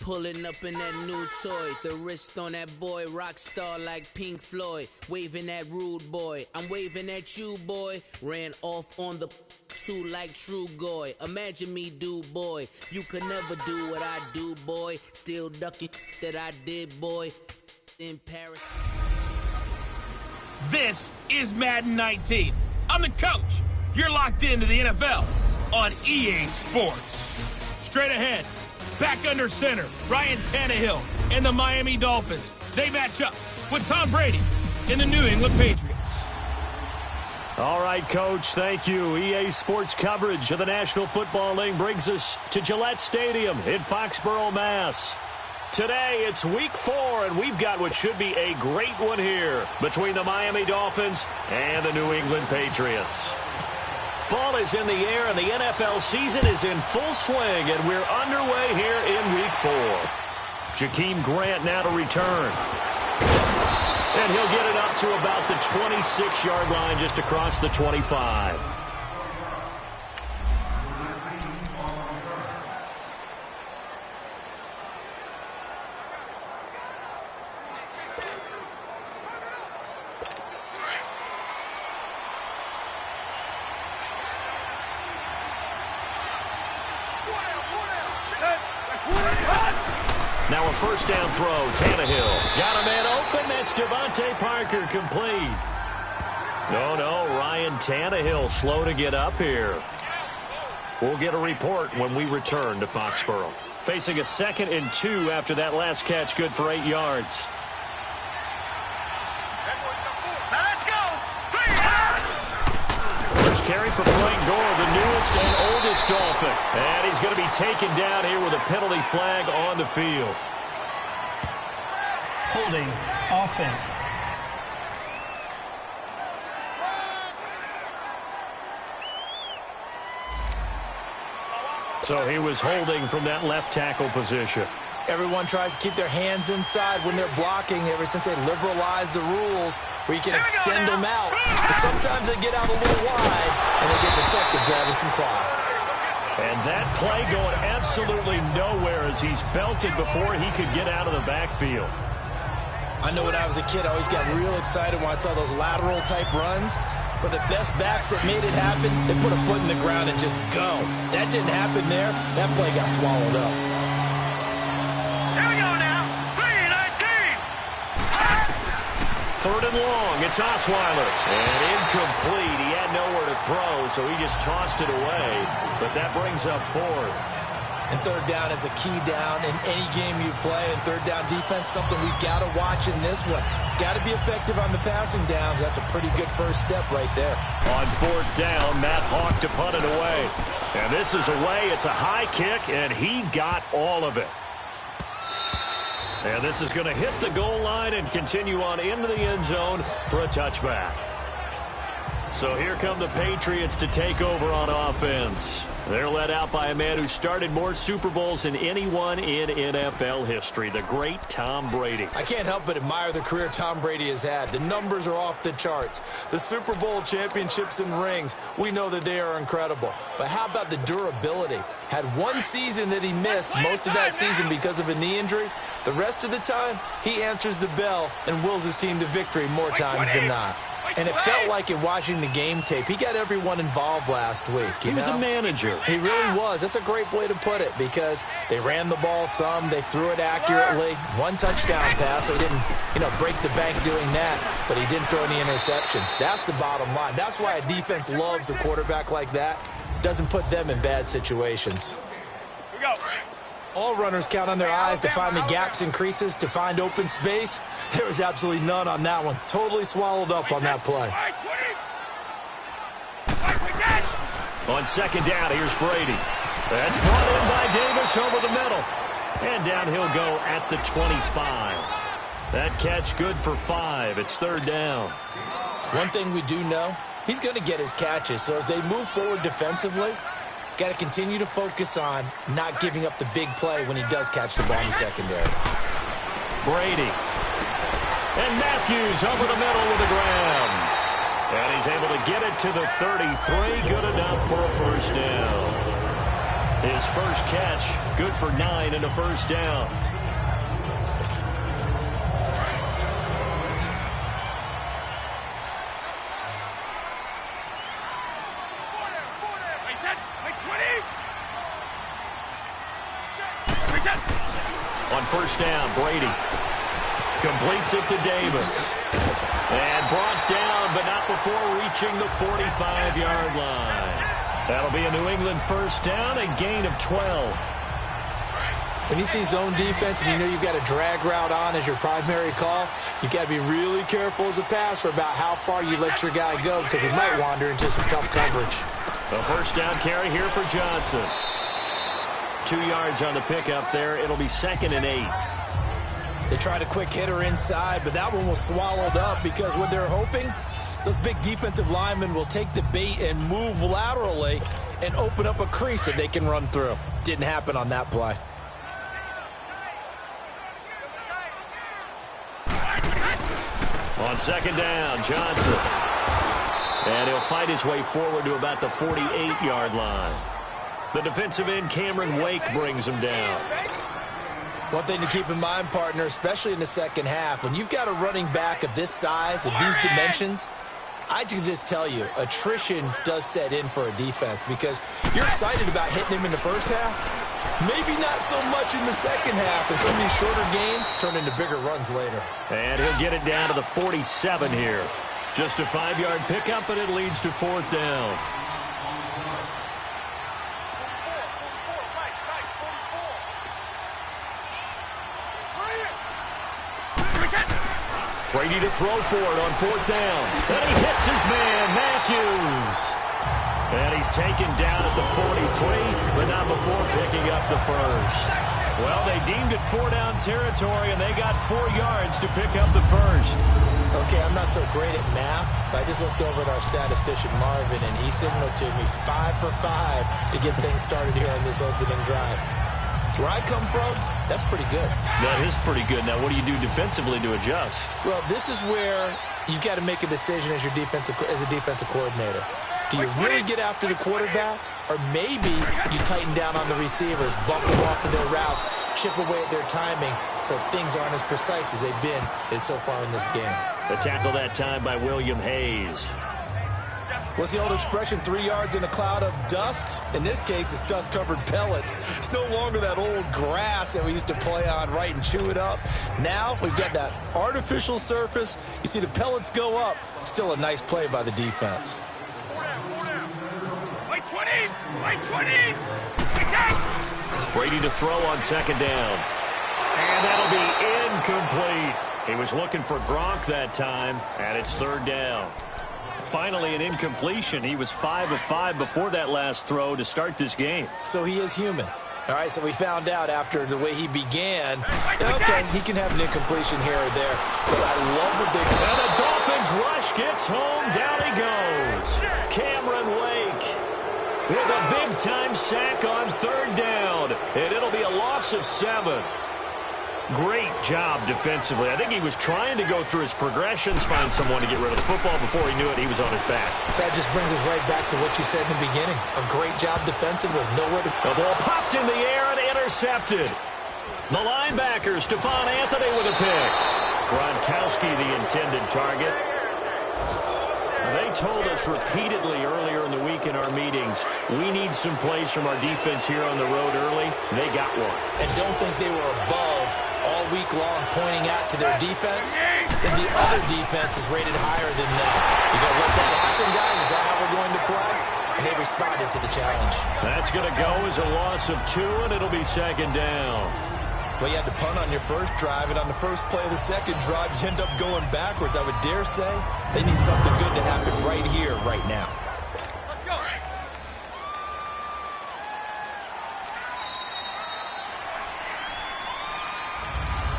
Pulling up in that new toy, the wrist on that boy, rock star like Pink Floyd, waving at rude boy, I'm waving at you boy, ran off on the two like true goy, imagine me do boy, you could never do what I do boy, still ducking that I did boy, in Paris. This is Madden 19. I'm the coach. You're locked into the NFL on EA Sports. Straight ahead. Back under center, Ryan Tannehill and the Miami Dolphins. They match up with Tom Brady and the New England Patriots. All right, Coach, thank you. EA Sports coverage of the National Football League brings us to Gillette Stadium in Foxborough, Mass. Today, it's Week 4, and we've got what should be a great one here between the Miami Dolphins and the New England Patriots. Fall is in the air, and the NFL season is in full swing, and we're underway here in Week 4. Jakeem Grant now to return. And he'll get it up to about the 26-yard line, just across the 25. Now a first down throw, Tannehill. Got a man open, that's Devontae Parker, complete. No, Ryan Tannehill slow to get up here. We'll get a report when we return to Foxborough. Facing a 2nd and 2 after that last catch, good for 8 yards. Let's go! First carry for Frank Gore, the newest and oldest Dolphin. And he's going to be taken down here with a penalty flag on the field. Holding offense. So he was holding from that left tackle position. Everyone tries to keep their hands inside when they're blocking ever since they liberalized the rules where you can extend them out. But sometimes they get out a little wide and they get detected grabbing some cloth. And that play going absolutely nowhere as he's belted before he could get out of the backfield. I know when I was a kid, I always got real excited when I saw those lateral type runs. But the best backs that made it happen, they put a foot in the ground and just go. That didn't happen there. That play got swallowed up. Here we go now. 3-19. 3rd and long. It's Osweiler. And incomplete. He had nowhere to throw, so he just tossed it away. But that brings up 4th. And 3rd down is a key down in any game you play. And 3rd down defense, something we've got to watch in this one. Got to be effective on the passing downs. That's a pretty good first step right there. On 4th down, Matt Hawk to punt it away. And this is away. It's a high kick, and he got all of it. And this is going to hit the goal line and continue on into the end zone for a touchback. So here come the Patriots to take over on offense. They're led out by a man who started more Super Bowls than anyone in NFL history, the great Tom Brady. I can't help but admire the career Tom Brady has had. The numbers are off the charts. The Super Bowl championships and rings, we know that they are incredible. But how about the durability? Had one season that he missed, most of that season because of a knee injury. The rest of the time, he answers the bell and wills his team to victory more times than not. And it felt like in watching the game tape, he got everyone involved last week. He was a manager. He really was. That's a great way to put it because they ran the ball some, they threw it accurately. One touchdown pass, so he didn't, break the bank doing that, but he didn't throw any interceptions. That's the bottom line. That's why a defense loves a quarterback like that. Doesn't put them in bad situations. Here we go. All runners count on their eyes to find the gaps and creases, to find open space. There was absolutely none on that one. Totally swallowed up on that play. On 2nd down, here's Brady. That's brought in by Davis over the middle. And down he'll go at the 25. That catch good for 5. It's 3rd down. One thing we do know, he's going to get his catches. So as they move forward defensively, got to continue to focus on not giving up the big play when he does catch the ball in the secondary. Brady. And Matthews over the middle with a grab. And he's able to get it to the 33. Good enough for a first down. His first catch, good for 9 and a first down. On first down, Brady completes it to Davis. And brought down, but not before reaching the 45-yard line. That'll be a New England first down, a gain of 12. When you see zone defense and you know you've got a drag route on as your primary call, you've got to be really careful as a passer about how far you let your guy go because he might wander into some tough coverage. A first down carry here for Johnson. 2 yards on the pickup there. It'll be 2nd and 8. They tried a quick hitter inside, but that one was swallowed up because what they're hoping, those big defensive linemen will take the bait and move laterally and open up a crease that they can run through. Didn't happen on that play. On 2nd down, Johnson. And he'll fight his way forward to about the 48-yard line. The defensive end, Cameron Wake, brings him down. One thing to keep in mind, partner, especially in the second half, when you've got a running back of this size and these dimensions, I can just tell you, attrition does set in for a defense because you're excited about hitting him in the first half. Maybe not so much in the second half, and some of these shorter gains turn into bigger runs later. And he'll get it down to the 47 here. Just a 5-yard pickup, and it leads to 4th down. Brady to throw for it on 4th down. And he hits his man, Matthews. And he's taken down at the 43, but not before picking up the first. Well, they deemed it 4-down territory, and they got 4 yards to pick up the first. Okay, I'm not so great at math, but I just looked over at our statistician, Marvin, and he signaled to me 5 for 5 to get things started here on this opening drive. Where I come from, that's pretty good. That is pretty good. Now, what do you do defensively to adjust? Well, this is where you've got to make a decision as a defensive coordinator. Do you really get after the quarterback, or maybe you tighten down on the receivers, bump them off of their routes, chip away at their timing so things aren't as precise as they've been so far in this game? The tackle that time by William Hayes. What's the old expression, 3 yards in a cloud of dust? In this case, it's dust-covered pellets. It's no longer that old grass that we used to play on, right, and chew it up. Now we've got that artificial surface. You see the pellets go up. Still a nice play by the defense. Brady to throw on 2nd down. And that'll be incomplete. He was looking for Gronk that time, and it's 3rd down. Finally, an incompletion. He was 5 of 5 before that last throw to start this game. So he is human. All right, so we found out after the way he began, okay, he can have an incompletion here or there, but I love what they do. And the Dolphins rush gets home. Down he goes. Cameron Wake with a big-time sack on 3rd down, and it'll be a loss of 7. Great job defensively. I think he was trying to go through his progressions, find someone to get rid of the football. Before he knew it, he was on his back. So that just brings us right back to what you said in the beginning. A great job defensively. Nowhere to... The ball popped in the air and intercepted. The linebacker, Stephon Anthony, with a pick. Gronkowski, the intended target. They told us repeatedly earlier in the week in our meetings, we need some plays from our defense here on the road early. They got one. And don't think they were above all week long pointing out to their defense that the other defense is rated higher than them. You going to let that happen, guys? Is that how we're going to play? And they responded to the challenge. That's going to go as a loss of 2, and it'll be 2nd down. Well, you had to punt on your first drive, and on the first play of the second drive, you end up going backwards. I would dare say they need something good to happen right here, right now. Let's go.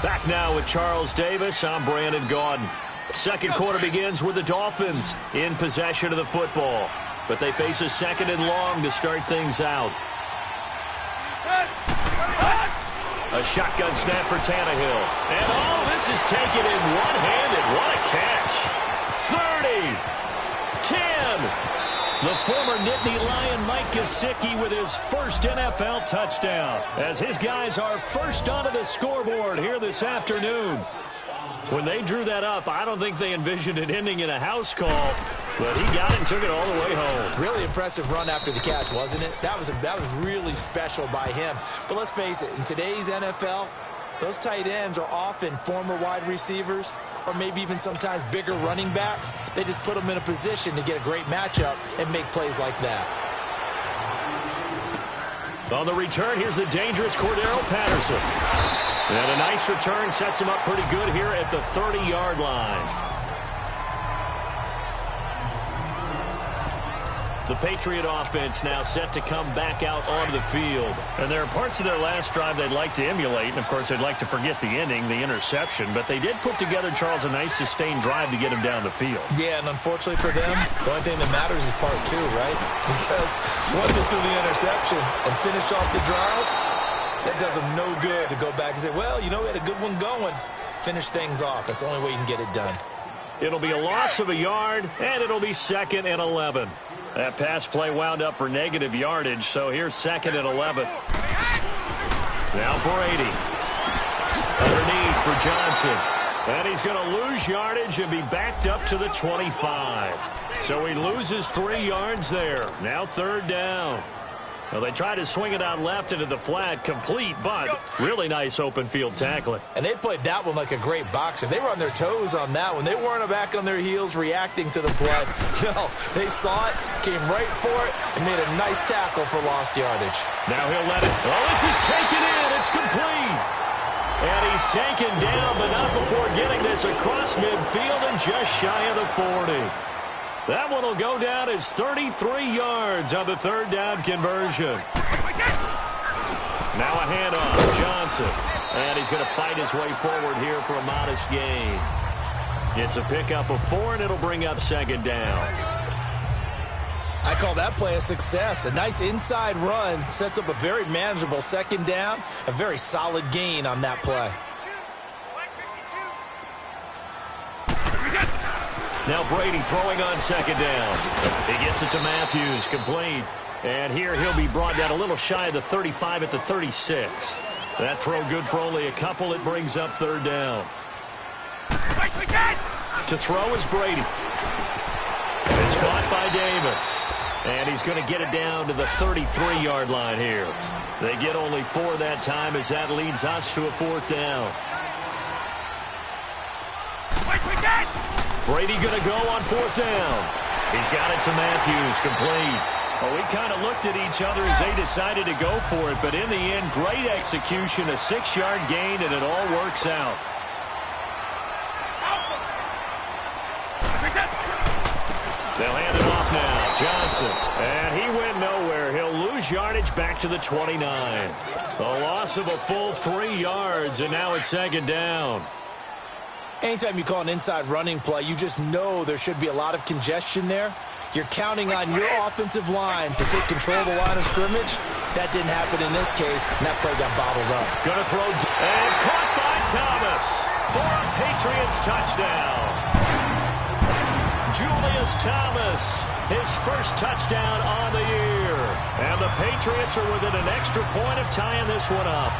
Back now with Charles Davis. I'm Brandon Gaudin. Second quarter begins with the Dolphins in possession of the football, but they face a 2nd and long to start things out. A shotgun snap for Tannehill. And, this is taken in one-handed. What a catch. 30, 10, The former Nittany Lion Mike Gesicki with his first NFL touchdown as his guys are first onto the scoreboard here this afternoon. When they drew that up, I don't think they envisioned it ending in a house call, but he got it and took it all the way home. Really impressive run after the catch, wasn't it? That was really special by him. But let's face it, in today's NFL, those tight ends are often former wide receivers or maybe even sometimes bigger running backs. They just put them in a position to get a great matchup and make plays like that. On the return, here's the dangerous Cordero Patterson. And a nice return sets him up pretty good here at the 30-yard line. The Patriot offense now set to come back out onto the field. And there are parts of their last drive they'd like to emulate. And, of course, they'd like to forget the ending, the interception. But they did put together, Charles, a nice sustained drive to get him down the field. Yeah, and unfortunately for them, the only thing that matters is part two, right? Because once they threw the interception and finished off the drive, that does them no good to go back and say, well, you know, we had a good one going. Finish things off. That's the only way you can get it done. It'll be a loss of a yard, and it'll be 2nd and 11. That pass play wound up for negative yardage, so here's 2nd and 11. Now for 80. Underneath for Johnson. And he's going to lose yardage and be backed up to the 25. So he loses 3 yards there. Now 3rd down. Well, they tried to swing it out left into the flat, complete, but really nice open field tackling. And they played that one like a great boxer. They were on their toes on that one. They weren't back on their heels reacting to the play. No, they saw it, came right for it, and made a nice tackle for lost yardage. Now he'll let it. Oh, this is taken in. It's complete. And he's taken down, but not before getting this across midfield and just shy of the 40. That one will go down as 33 yards on the 3rd down conversion. Now a handoff, Johnson. And he's going to fight his way forward here for a modest gain. It's a pickup of 4, and it'll bring up 2nd down. I call that play a success. A nice inside run sets up a very manageable 2nd down. A very solid gain on that play. Now Brady throwing on 2nd down. He gets it to Matthews, complete. And here he'll be brought down a little shy of the 35 at the 36. That throw good for only a couple. It brings up 3rd down. To throw is Brady. It's caught by Davis. And he's going to get it down to the 33-yard line here. They get only 4 that time as that leads us to a 4th down. Brady going to go on 4th down. He's got it to Matthews, complete. Well, we kind of looked at each other as they decided to go for it, but in the end, great execution, a 6-yard gain, and it all works out. They'll hand it off now. Johnson. And he went nowhere. He'll lose yardage back to the 29. A loss of a full 3 yards, and now it's 2nd down. Anytime you call an inside running play, you just know there should be a lot of congestion there. You're counting on your offensive line to take control of the line of scrimmage. That didn't happen in this case, and that play got bottled up. Going to throw, and caught by Thomas for a Patriots touchdown. Julius Thomas, his first touchdown on the year. And the Patriots are within an extra point of tying this one up.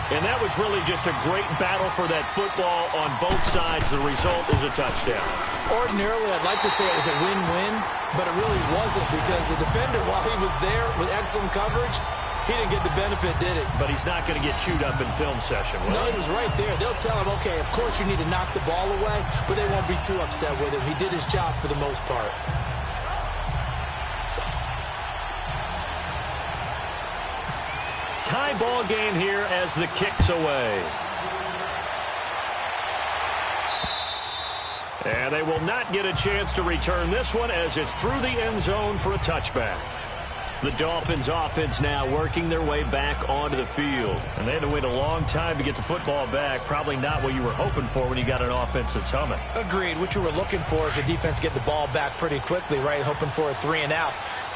And that was really just a great battle for that football on both sides. The result is a touchdown. Ordinarily, I'd like to say it was a win-win, but it really wasn't because the defender, while he was there with excellent coverage, he didn't get the benefit, did it? But he's not going to get chewed up in film session, will No, he was right there. They'll tell him, okay, of course you need to knock the ball away, but they won't be too upset with him. He did his job for the most part. Tie ball game here as the kick's away. And they will not get a chance to return this one as it's through the end zone for a touchback. The Dolphins offense now working their way back onto the field. And they had to wait a long time to get the football back. Probably not what you were hoping for when you got an offense that's humming. Agreed. What you were looking for is the defense get the ball back pretty quickly, right? Hoping for a 3 and out.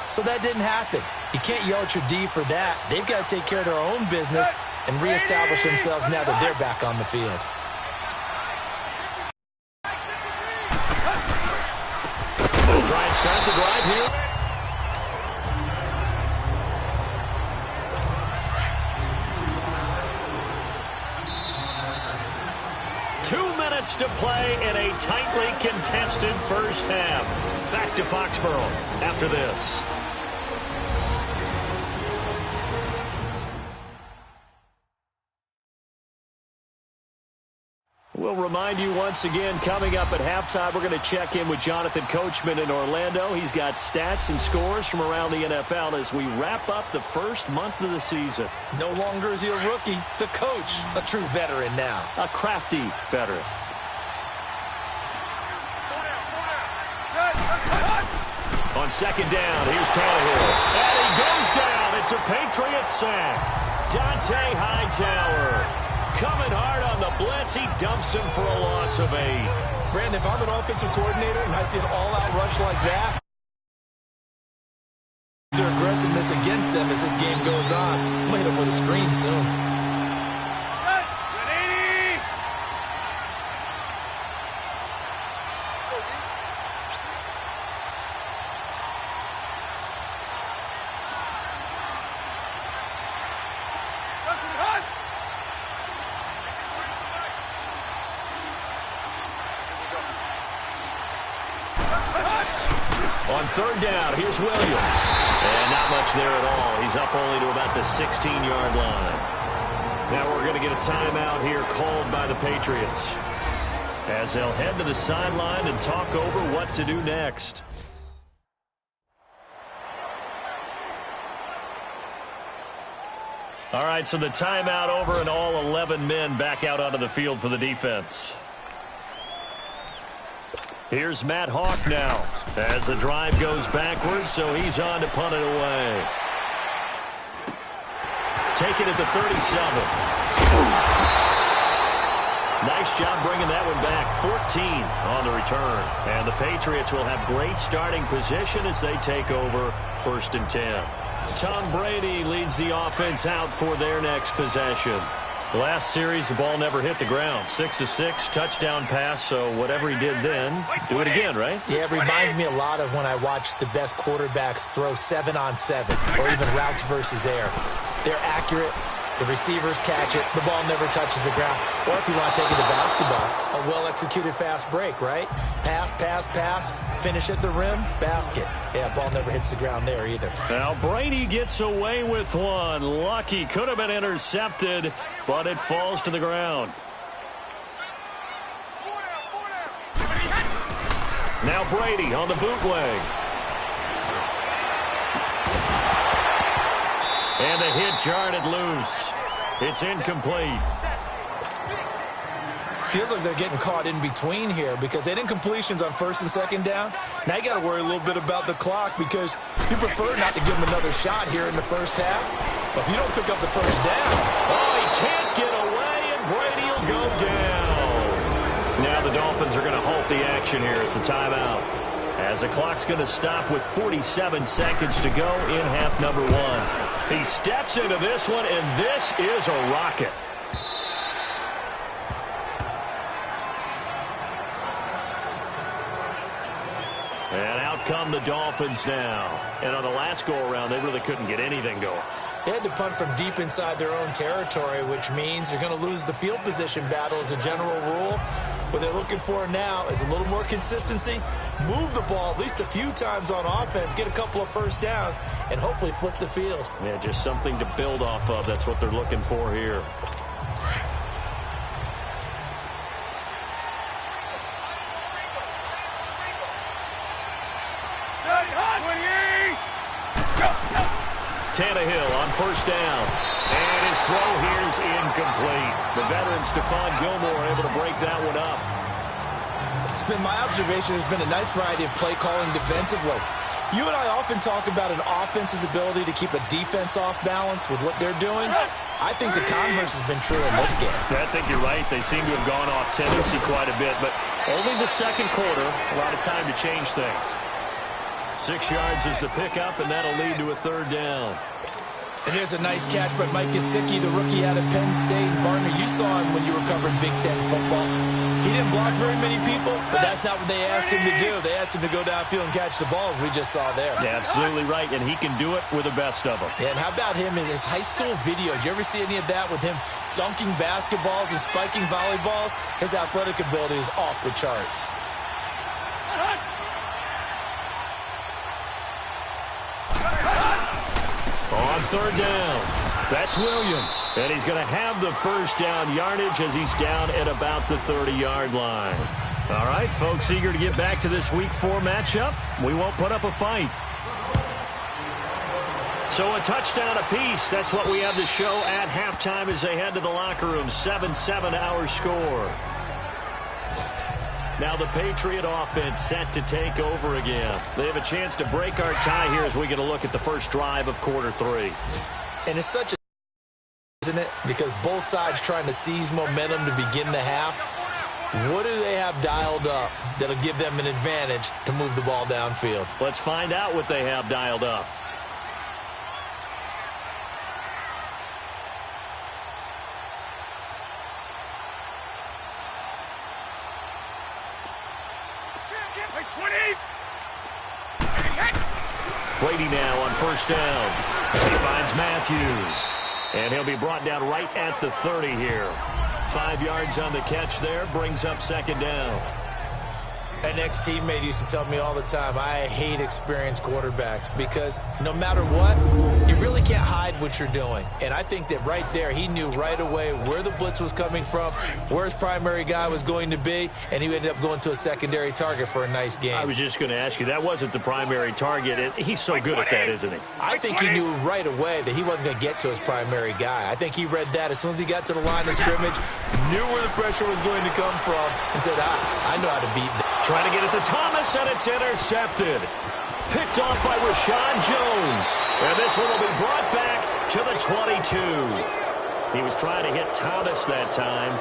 So that didn't happen. You can't yell at your D for that. They've got to take care of their own business and reestablish themselves now that they're back on the field. They'll try and start the drive here. To play in a tightly contested first half. Back to Foxborough after this. We'll remind you once again, coming up at halftime, we're going to check in with Jonathan Coachman in Orlando. He's got stats and scores from around the NFL as we wrap up the first month of the season. No longer is he a rookie, the coach, a true veteran now. A crafty veteran. On second down, here's Tannehill. And he goes down. It's a Patriot sack. Dante Hightower coming hard on the blitz. He dumps him for a loss of 8. Brandon, if I'm an offensive coordinator and I see an all-out rush like that, their aggressiveness against them as this game goes on, I'm going to hit them with a screen soon. On third down, here's Williams. And not much there at all. He's up only to about the 16-yard line. Now we're going to get a timeout here called by the Patriots, as they'll head to the sideline and talk over what to do next. All right, so the timeout over and all 11 men back out onto the field for the defense. Here's Matt Hawk now as the drive goes backwards, so he's on to punt it away. Taken at the 37. Nice job bringing that one back. 14 on the return. And the Patriots will have great starting position as they take over 1st and 10. Tom Brady leads the offense out for their next possession. The last series, the ball never hit the ground. 6 of 6, touchdown pass, so whatever he did then, do it again, right? Yeah, it reminds me a lot of when I watch the best quarterbacks throw 7-on-7 or even routes versus air. They're accurate. The receivers catch it. The ball never touches the ground. Or if you want to take it to basketball, a well-executed fast break, right? Pass, pass, pass, finish at the rim, basket. Yeah, ball never hits the ground there either. Now Brady gets away with one. Lucky, could have been intercepted, but it falls to the ground. Now Brady on the bootleg. And the hit jarred it loose. It's incomplete. Feels like they're getting caught in between here because they didn't completions on 1st and 2nd down. Now you got to worry a little bit about the clock because you prefer not to give them another shot here in the first half. But if you don't pick up the first down. Oh, he can't get away, and Brady will go down. Now the Dolphins are going to halt the action here. It's a timeout, as the clock's going to stop with 47 seconds to go in half number 1. He steps into this one, and this is a rocket. And out come the Dolphins now. And on the last go-around, they really couldn't get anything going. They had to punt from deep inside their own territory, which means you're going to lose the field position battle as a general rule. What they're looking for now is a little more consistency, move the ball at least a few times on offense, get a couple of first downs, and hopefully flip the field. Yeah, just something to build off of. That's what they're looking for here. Tannehill on 1st down. And his throw here is incomplete. The veteran Stephon Gilmore able to break that one up. It's been my observation there's been a nice variety of play calling defensively. You and I often talk about an offense's ability to keep a defense off balance with what they're doing. I think the converse has been true in this game. I think you're right. They seem to have gone off tendency quite a bit, but only the 2nd quarter, a lot of time to change things. 6 yards is the pickup, and that'll lead to a 3rd down. And here's a nice catch by Mike Gesicki, the rookie out of Penn State. Barner, you saw him when you were covering Big Ten football. He didn't block very many people, but that's not what they asked him to do. They asked him to go downfield and catch the balls we just saw there. Yeah, absolutely right, and he can do it with the best of them. Yeah, and how about him in his high school video? Did you ever see any of that with him dunking basketballs and spiking volleyballs? His athletic ability is off the charts. On third down, that's Williams. And he's going to have the first down yardage as he's down at about the 30-yard line. All right, folks, eager to get back to this Week 4 matchup. We won't put up a fight. So a touchdown apiece. That's what we have to show at halftime as they head to the locker room. 7-7 our score. Now the Patriot offense set to take over again. They have a chance to break our tie here as we get a look at the first drive of quarter 3. And it's such a, isn't it? Because both sides trying to seize momentum to begin the half. What do they have dialed up that'll give them an advantage to move the ball downfield? Let's find out what they have dialed up. Brady now on first down. He finds Matthews. And he'll be brought down right at the 30 here. 5 yards on the catch there. Brings up second down. An ex-teammate used to tell me all the time, I hate experienced quarterbacks because no matter what, you really can't hide what you're doing. And I think that right there, he knew right away where the blitz was coming from, where his primary guy was going to be, and he ended up going to a secondary target for a nice game. I was just going to ask you, that wasn't the primary target. And he's so good at that, isn't he? I think he knew right away that he wasn't going to get to his primary guy. I think he read that as soon as he got to the line of scrimmage, knew where the pressure was going to come from, and said, I know how to beat that. Trying to get it to Thomas, and it's intercepted. Picked off by Rashawn Jones. And this one will be brought back to the 22. He was trying to hit Thomas that time.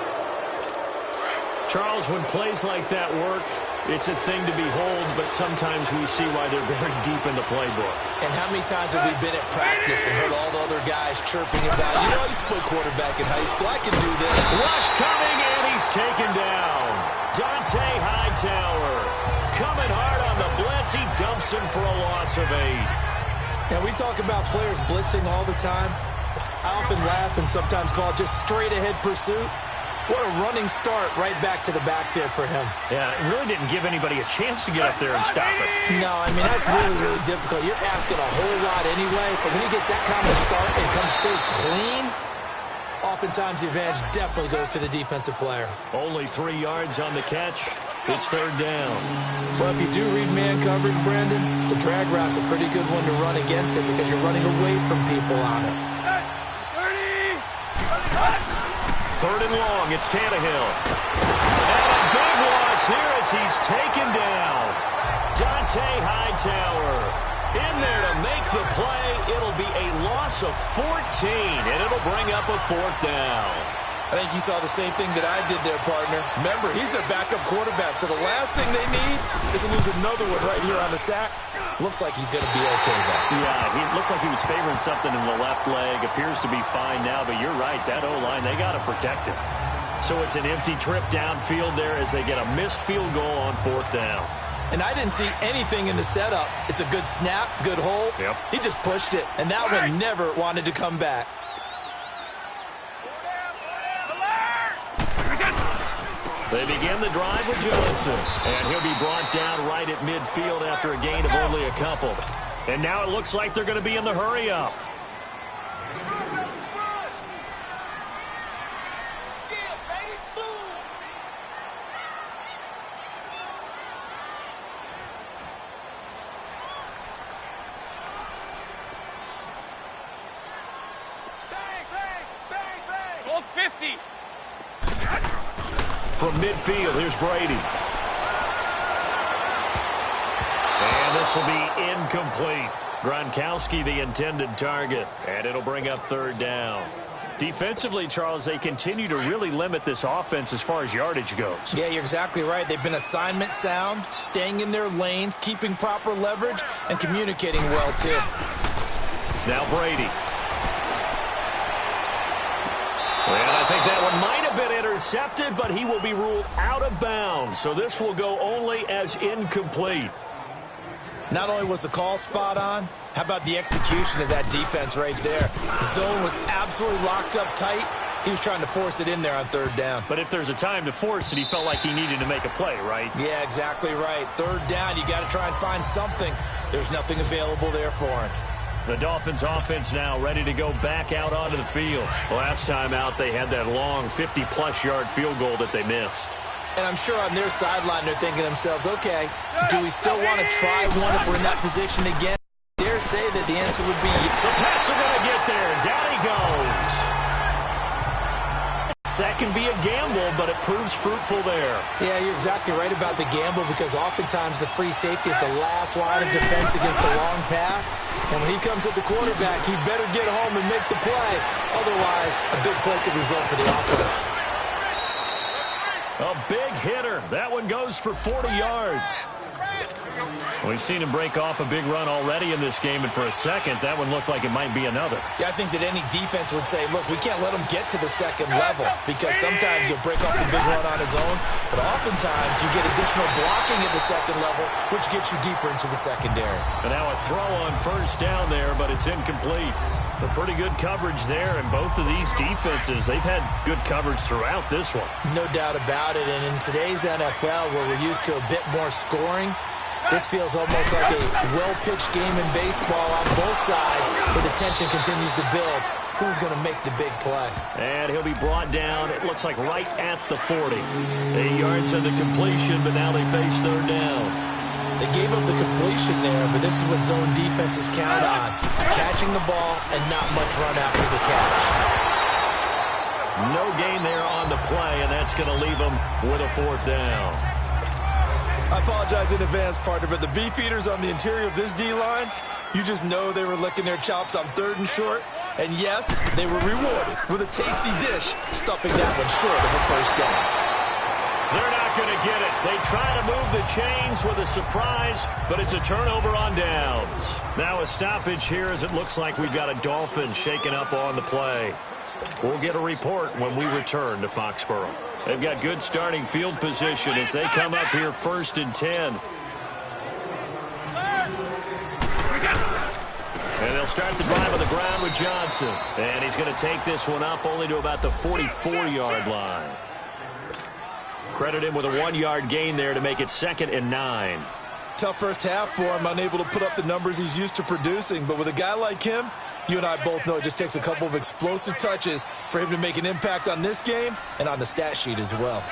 Charles, when plays like that work, it's a thing to behold, but sometimes we see why they're very deep in the playbook. And how many times have we been at practice and heard all the other guys chirping about, you know, I used to play quarterback in high school, I can do this. Rush coming, and he's taken down. Dante Hightower coming hard on the blitz. He dumps him for a loss of 8. Now, we talk about players blitzing all the time. I often laugh and sometimes call it just straight-ahead pursuit. What a running start right back to the backfield for him. Yeah, it really didn't give anybody a chance to get up there and stop it. No, I mean, that's really, really difficult. You're asking a whole lot anyway, but when he gets that kind of start and comes through clean, oftentimes the advantage definitely goes to the defensive player. Only 3 yards on the catch. It's third down. Well, if you do read man coverage, Brandon, the drag route's a pretty good one to run against it because you're running away from people on it. Third and long, it's Tannehill. And a big loss here as he's taken down. Dante Hightower in there to make the play. It'll be a loss of 14, and it'll bring up a fourth down. I think you saw the same thing that I did there, partner. Remember, he's their backup quarterback, so the last thing they need is to lose another one right here on the sack. Looks like he's going to be okay, though. Yeah, he looked like he was favoring something in the left leg. Appears to be fine now, but you're right. That O-line, they got to protect him. So it's an empty trip downfield there as they get a missed field goal on fourth down. And I didn't see anything in the setup. It's a good snap, good hold. Yep. He just pushed it, and that one never wanted to come back. They begin the drive with Johnson, and he'll be brought down right at midfield after a gain of only a couple. And now it looks like they're going to be in the hurry-up. Goal 50. From midfield, here's Brady. And this will be incomplete. Gronkowski, the intended target. And it'll bring up third down. Defensively, Charles, they continue to really limit this offense as far as yardage goes. Yeah, you're exactly right. They've been assignment sound, staying in their lanes, keeping proper leverage, and communicating well, too. Now Brady. And I think that one might have been intercepted. intercepted, but he will be ruled out of bounds. So this will go only as incomplete. Not only was the call spot on, how about the execution of that defense right there? Zone was absolutely locked up tight. He was trying to force it in there on third down. But if there's a time to force it, he felt like he needed to make a play, right? Yeah, exactly right. Third down, you got to try and find something. There's nothing available there for him. The Dolphins offense now ready to go back out onto the field. Last time out, they had that long 50-plus yard field goal that they missed. And I'm sure on their sideline, they're thinking to themselves, okay, do we still want to try one if we're in that position again? I dare say that the answer would be... The Pats are going to get there. Down he goes. That can be a gamble, but it proves fruitful there. Yeah, you're exactly right about the gamble because oftentimes the free safety is the last line of defense against a long pass. And when he comes at the quarterback, he better get home and make the play. Otherwise, a big play could result for the offense. A big hitter. That one goes for 40 yards. We've seen him break off a big run already in this game, and for a second, that one looked like it might be another. Yeah, I think that any defense would say, look, we can't let him get to the second level because sometimes he'll break off a big run on his own, but oftentimes you get additional blocking at the second level, which gets you deeper into the secondary. And now a throw on first down there, but it's incomplete. A pretty good coverage there, and both of these defenses, they've had good coverage throughout this one. No doubt about it, and in today's NFL, where we're used to a bit more scoring, this feels almost like a well-pitched game in baseball on both sides, where the tension continues to build. Who's going to make the big play? And he'll be brought down, it looks like right at the 40. 8 yards on the completion, but now they face third down. They gave up the completion there, but this is what zone defenses count on. Catching the ball and not much run after the catch. No gain there on the play, and that's going to leave them with a fourth down. I apologize in advance, partner, but the beefeaters on the interior of this D-line, you just know they were licking their chops on third and short. And yes, they were rewarded with a tasty dish, stuffing that one short of a first down. They're not going to get it. They try to move the chains with a surprise, but it's a turnover on downs. Now a stoppage here as it looks like we've got a Dolphin shaken up on the play. We'll get a report when we return to Foxborough. They've got good starting field position as they come up here 1st and 10. And they'll start the drive on the ground with Johnson. And he's going to take this one up only to about the 44-yard line. Credit him with a 1-yard gain there to make it 2nd and 9. Tough first half for him, unable to put up the numbers he's used to producing. But with a guy like him, you and I both know it just takes a couple of explosive touches for him to make an impact on this game and on the stat sheet as well.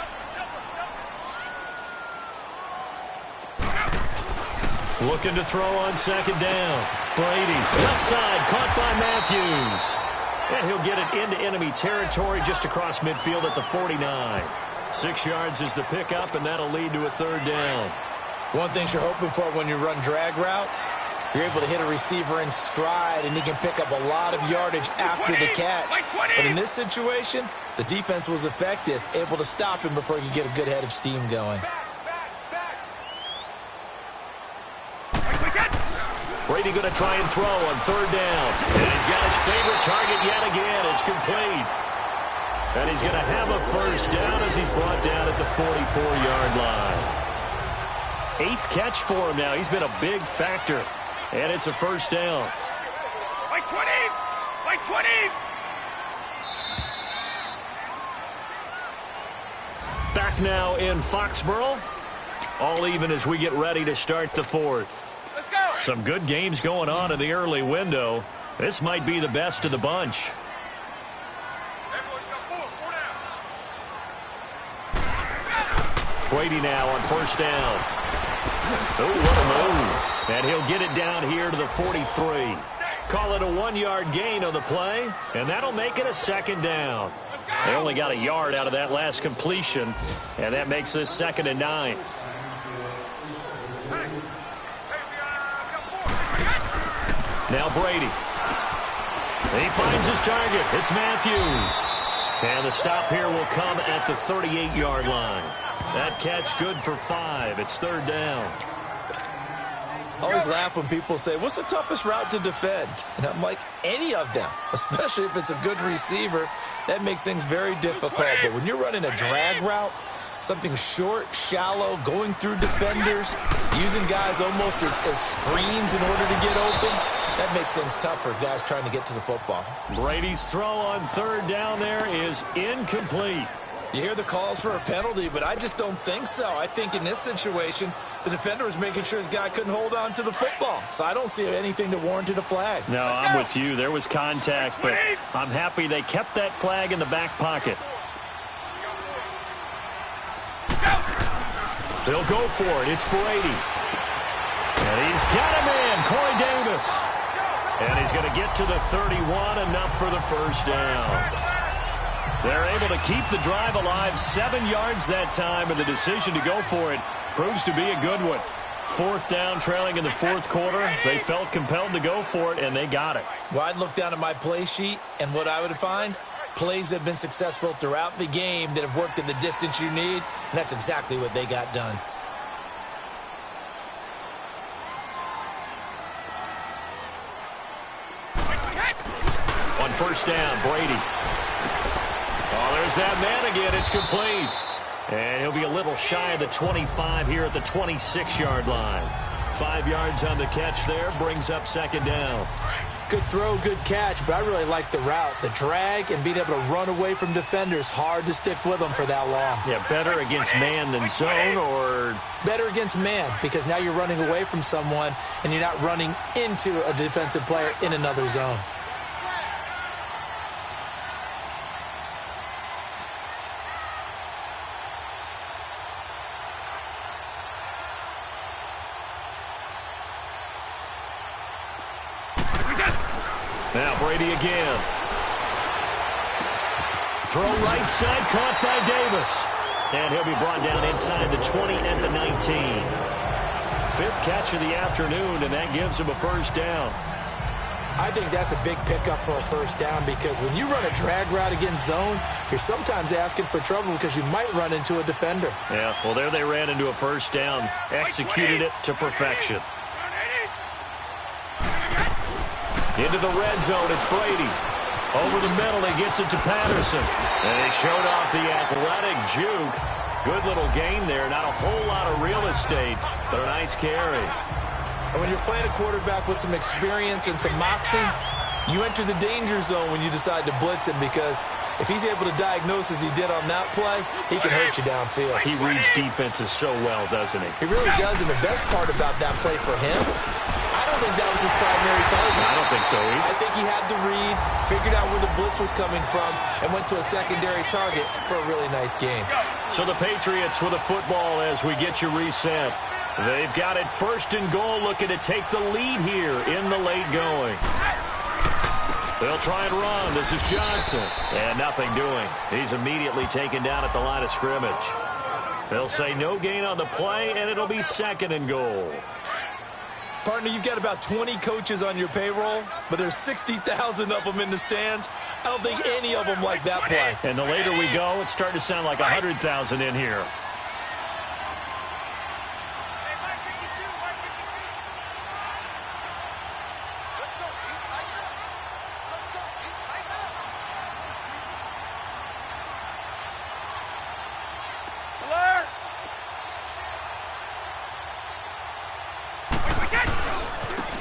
Looking to throw on 2nd down. Brady, left side, caught by Matthews. And he'll get it into enemy territory just across midfield at the 49. 6 yards is the pickup, and that'll lead to a 3rd down. One thing you're hoping for when you run drag routes, you're able to hit a receiver in stride, and he can pick up a lot of yardage after the catch. But in this situation, the defense was effective, able to stop him before he could get a good head of steam going. Brady going to try and throw on 3rd down. And he's got his favorite target yet again. It's complete. And he's going to have a first down as he's brought down at the 44-yard line. 8th catch for him now. He's been a big factor. And it's a first down. By 20! By 20! Back now in Foxborough. All even as we get ready to start the 4th. Let's go! Some good games going on in the early window. This might be the best of the bunch. Brady now on 1st down. Oh, what a move. And he'll get it down here to the 43. Call it a 1-yard gain on the play, and that'll make it a 2nd down. They only got a yard out of that last completion, and that makes this 2nd and 9. Now Brady. He finds his target. It's Matthews. And the stop here will come at the 38-yard line. That catch good for 5. It's 3rd down. I always laugh when people say, what's the toughest route to defend? And I'm like, any of them, especially if it's a good receiver. That makes things very difficult. But when you're running a drag route, something short, shallow, going through defenders, using guys almost as screens in order to get open, that makes things tough for guys trying to get to the football. Brady's throw on third down there is incomplete. You hear the calls for a penalty, but I just don't think so. I think in this situation, the defender was making sure his guy couldn't hold on to the football. So I don't see anything that warranted a flag. No, I'm with you. There was contact, but I'm happy they kept that flag in the back pocket. They'll go for it. It's Brady. And he's got him in, Corey Davis. And he's going to get to the 31, enough for the first down. They're able to keep the drive alive, 7 yards that time, and the decision to go for it proves to be a good one. Fourth down, trailing in the fourth quarter. They felt compelled to go for it, and they got it. Well, I'd look down at my play sheet, and what I would find, plays that have been successful throughout the game that have worked at the distance you need, and that's exactly what they got done. On first down, Brady. Oh, there's that man again. It's complete. And he'll be a little shy of the 25 here at the 26-yard line. 5 yards on the catch there, brings up second down. Good throw, good catch, but I really like the route. The drag and being able to run away from defenders, hard to stick with them for that long. Yeah, better against man than zone, or? Better against man, because now you're running away from someone and you're not running into a defensive player in another zone. Now Brady again. Throw right side, caught by Davis. And he'll be brought down inside the 20 at the 19. Fifth catch of the afternoon, and that gives him a first down. I think that's a big pickup for a first down, because when you run a drag route against zone, you're sometimes asking for trouble because you might run into a defender. Yeah, well, there they ran into a first down, executed it to perfection. Into the red zone, it's Brady. Over the middle, he gets it to Patterson. And he showed off the athletic juke. Good little game there. Not a whole lot of real estate, but a nice carry. And when you're playing a quarterback with some experience and some moxie, you enter the danger zone when you decide to blitz him, because if he's able to diagnose as he did on that play, he can hurt you downfield. He reads defenses so well, doesn't he? He really does, and the best part about that play for him, I don't think that was his primary target. I don't think so either. I think he had the read, figured out where the blitz was coming from, and went to a secondary target for a really nice game. So the Patriots with a football as we get you reset. They've got it first and goal, looking to take the lead here in the late going. They'll try and run. This is Johnson. And nothing doing. He's immediately taken down at the line of scrimmage. They'll say no gain on the play, and it'll be second and goal. Partner, you've got about 20 coaches on your payroll, but there's 60,000 of them in the stands. I don't think any of them like that play. And the later we go, it's starting to sound like 100,000 in here.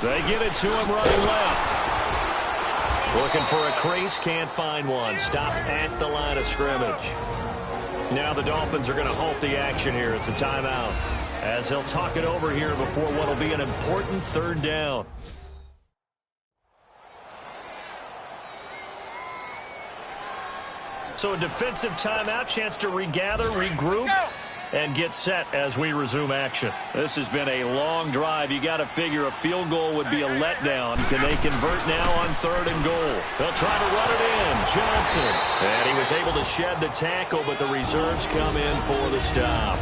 They get it to him running left. Looking for a crease, can't find one. Stopped at the line of scrimmage. Now the Dolphins are going to halt the action here. It's a timeout, as they'll talk it over here before what will be an important third down. So a defensive timeout, chance to regather, regroup, and get set as we resume action. This has been a long drive. You got to figure a field goal would be a letdown. Can they convert now on third and goal? They'll try to run it in. Johnson. And he was able to shed the tackle, but the reserves come in for the stop.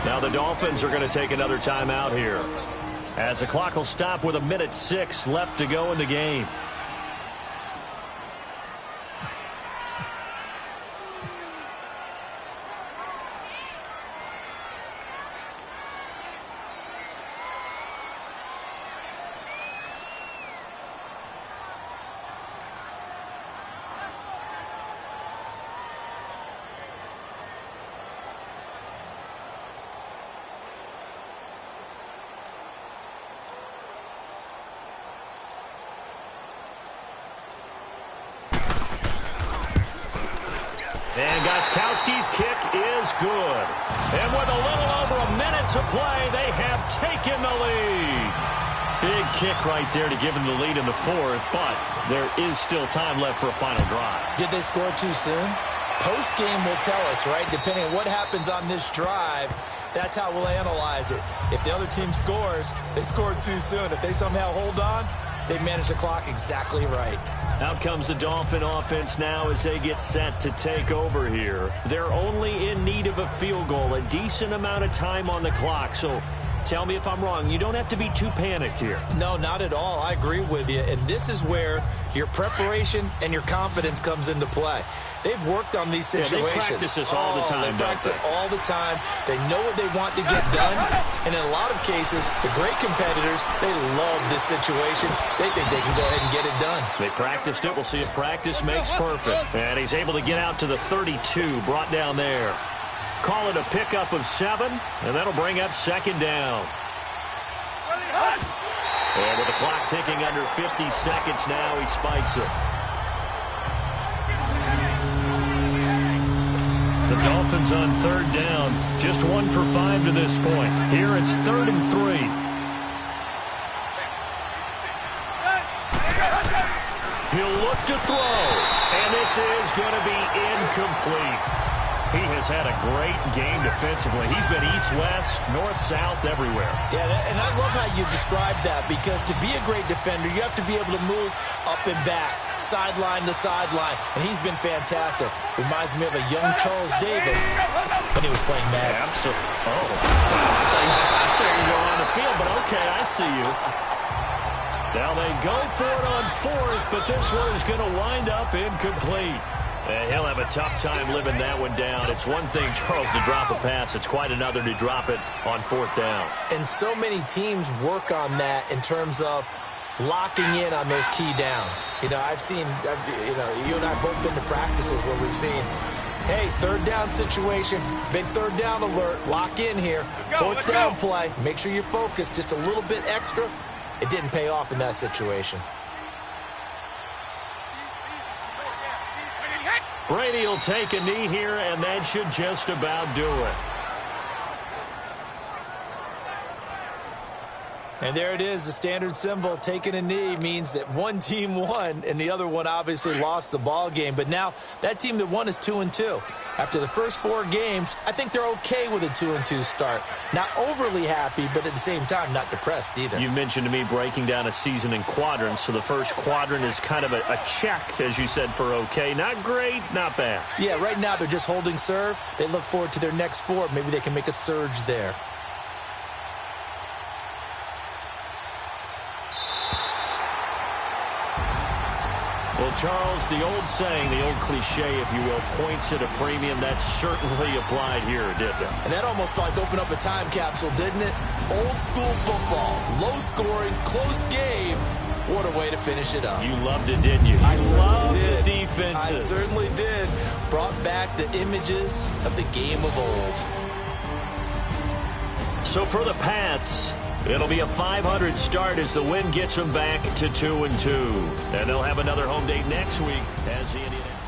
Now the Dolphins are going to take another timeout here, as the clock will stop with 1:06 left to go in the game. Gronkowski's kick is good. And with a little over a minute to play, they have taken the lead. Big kick right there to give them the lead in the fourth, but there is still time left for a final drive. Did they score too soon? Post-game will tell us, right? Depending on what happens on this drive, that's how we'll analyze it. If the other team scores, they scored too soon. If they somehow hold on, they manage the clock exactly right. Out comes the Dolphin offense now as they get set to take over here. They're only in need of a field goal, a decent amount of time on the clock. So tell me if I'm wrong. You don't have to be too panicked here. No, not at all. I agree with you. And this is where your preparation and your confidence comes into play. They've worked on these situations. Yeah, they practice this all the time, They practice it all the time. They know what they want to get done. And in a lot of cases, the great competitors, they love this situation. They think they can go ahead and get it done. They practiced it. We'll see if practice makes perfect. And he's able to get out to the 32, brought down there. Call it a pickup of 7, and that'll bring up second down. And with the clock ticking under 50 seconds now, he spikes it. The Dolphins on third down, just 1 for 5 to this point. Here it's 3rd and 3. He'll look to throw, and this is going to be incomplete. He has had a great game defensively. He's been east-west, north-south, everywhere. Yeah, and I love how you described that, because to be a great defender, you have to be able to move up and back, sideline to sideline, and he's been fantastic. Reminds me of a young Charles Davis when he was playing Madden. Absolutely. Oh. I thought you go on the field, but okay, I see you. Now they go for it on 4th, but this one is going to wind up incomplete. And he'll have a tough time living that one down. It's one thing, Charles, to drop a pass. It's quite another to drop it on 4th down. And so many teams work on that in terms of locking in on those key downs. You know, you and I both been to practices where we've seen, hey, 3rd down situation, big 3rd down alert, lock in here. 4th down play, make sure you're focused just a little bit extra. It didn't pay off in that situation. Brady will take a knee here, and that should just about do it. And there it is, the standard symbol. Taking a knee means that one team won, and the other one obviously lost the ball game. But now that team that won is 2-2. After the first 4 games, I think they're okay with a 2-2 start. Not overly happy, but at the same time, not depressed either. You mentioned to me breaking down a season in quadrants. So the first quadrant is kind of a check, as you said, for okay. Not great, not bad. Yeah, right now they're just holding serve. They look forward to their next 4. Maybe they can make a surge there. Well, Charles, the old saying, the old cliche, if you will, points at a premium, that certainly applied here, didn't it? And that almost felt like opened up a time capsule, didn't it? Old school football, low scoring, close game. What a way to finish it up. You loved it, didn't you? I certainly did. The defenses. I certainly did. Brought back the images of the game of old. So for the Pats, it'll be a 500 start as the win gets them back to 2-2. And they'll have another home date next week as the Indianapolis.